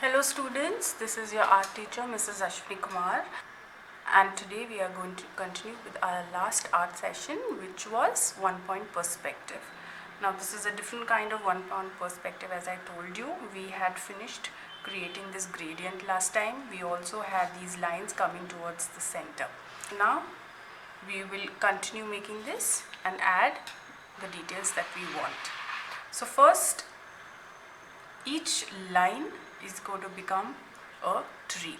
Hello students, this is your art teacher Mrs. Ashwini Kumar, and today we are going to continue with our last art session, which was one point perspective. Now this is a different kind of one point perspective. As I told you, we had finished creating this gradient last time. We also had these lines coming towards the center. Now we will continue making this and add the details that we want. So first, each line is going to become a tree,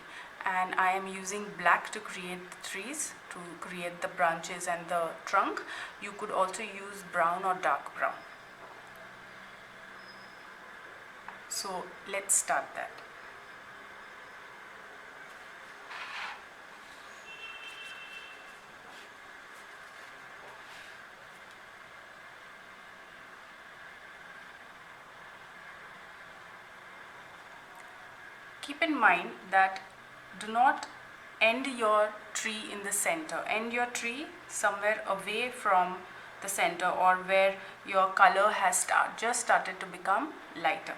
and I am using black to create the trees, to create the branches and the trunk. You could also use brown or dark brown. So let's start that. Keep in mind that do not end your tree in the center. End your tree somewhere away from the center, or where your color has just started to become lighter.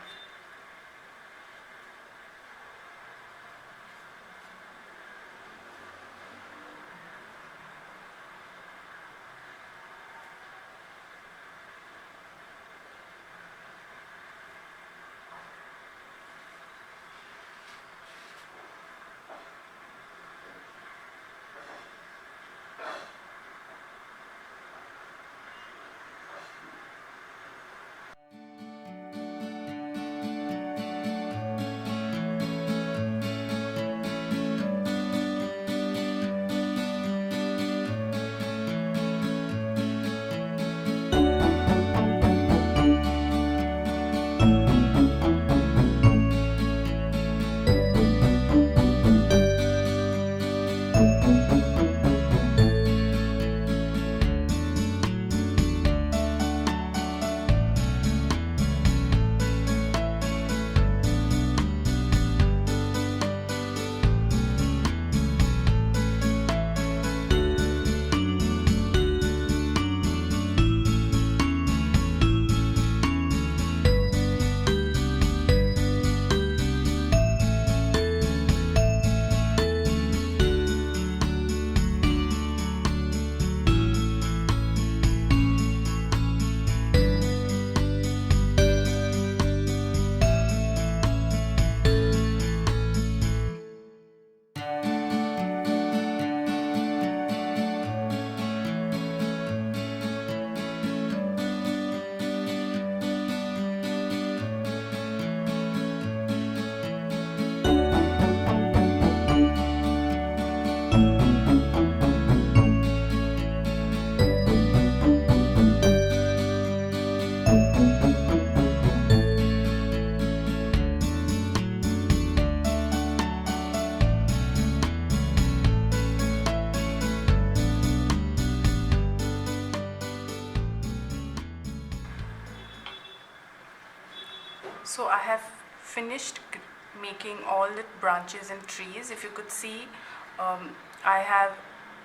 So I have finished making all the branches and trees. If you could see, I have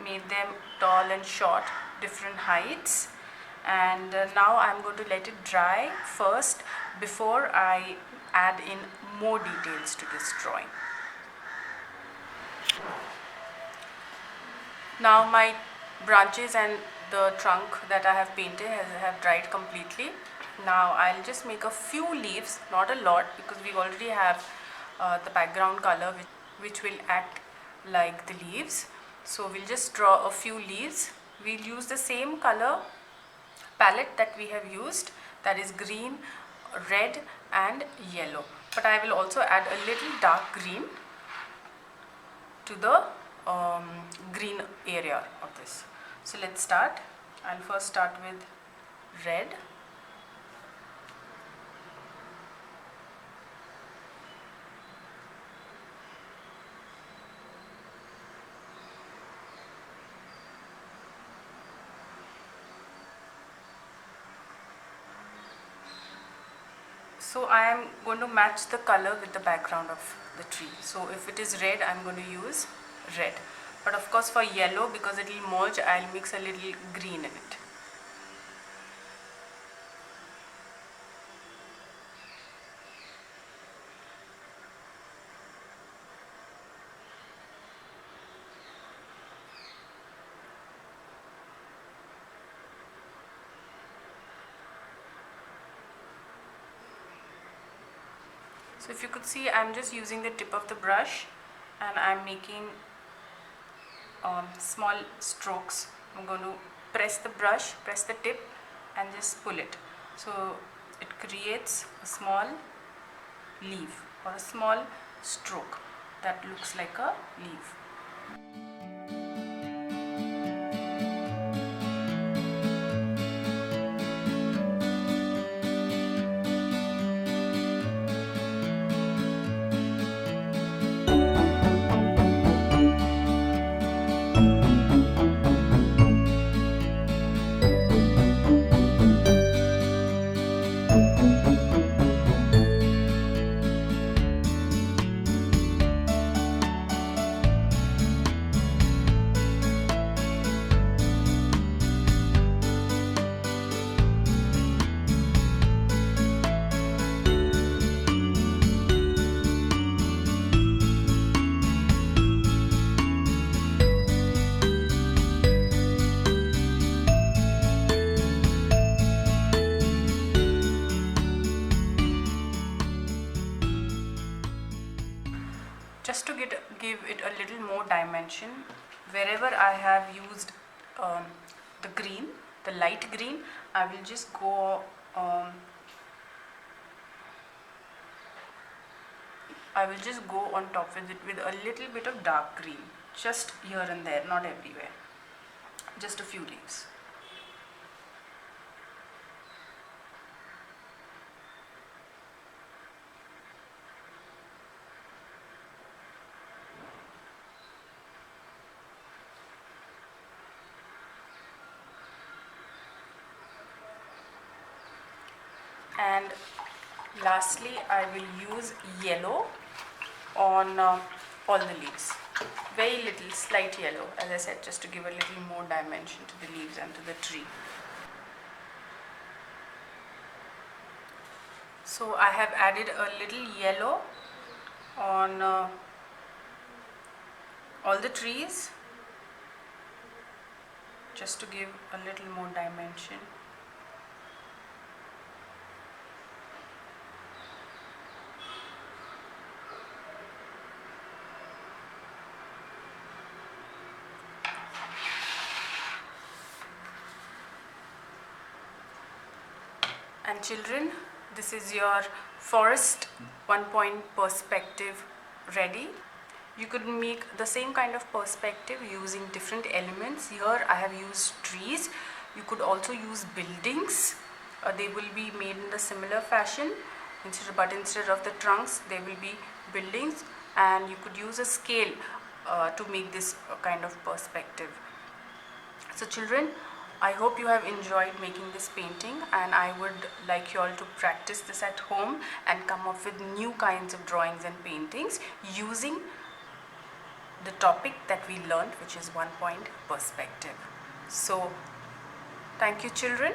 made them tall and short, different heights, and now I'm going to let it dry first before I add in more details to this drawing. Now my branches and the trunk that I have painted have dried completely. Now I'll just make a few leaves, not a lot, because we already have the background color which will act like the leaves. So we'll just draw a few leaves. We'll use the same color palette that we have used, that is green, red and yellow. But I will also add a little dark green to the green area of this. So let's start. I'll first start with red. So I am going to match the color with the background of the tree. So if it is red, I am going to use red. But of course for yellow, because it will merge, I will mix a little green in it. So if you could see, I'm just using the tip of the brush and I'm making small strokes. I'm going to press the brush, press the tip and just pull it. So it creates a small leaf or a small stroke that looks like a leaf. Just to give it a little more dimension, wherever I have used the green, the light green, I will just go on top with it with a little bit of dark green, just here and there, not everywhere, just a few leaves. And lastly, I will use yellow on all the leaves. Very little, slight yellow, as I said, just to give a little more dimension to the leaves and to the tree. So I have added a little yellow on all the trees, just to give a little more dimension. And children, this is your forest 1-point perspective ready. You could make the same kind of perspective using different elements. Here I have used trees. You could also use buildings. They will be made in the similar fashion, but instead of the trunks, they will be buildings, and you could use a scale to make this kind of perspective. So children, I hope you have enjoyed making this painting, and I would like you all to practice this at home and come up with new kinds of drawings and paintings using the topic that we learned, which is 1-point perspective. So thank you children.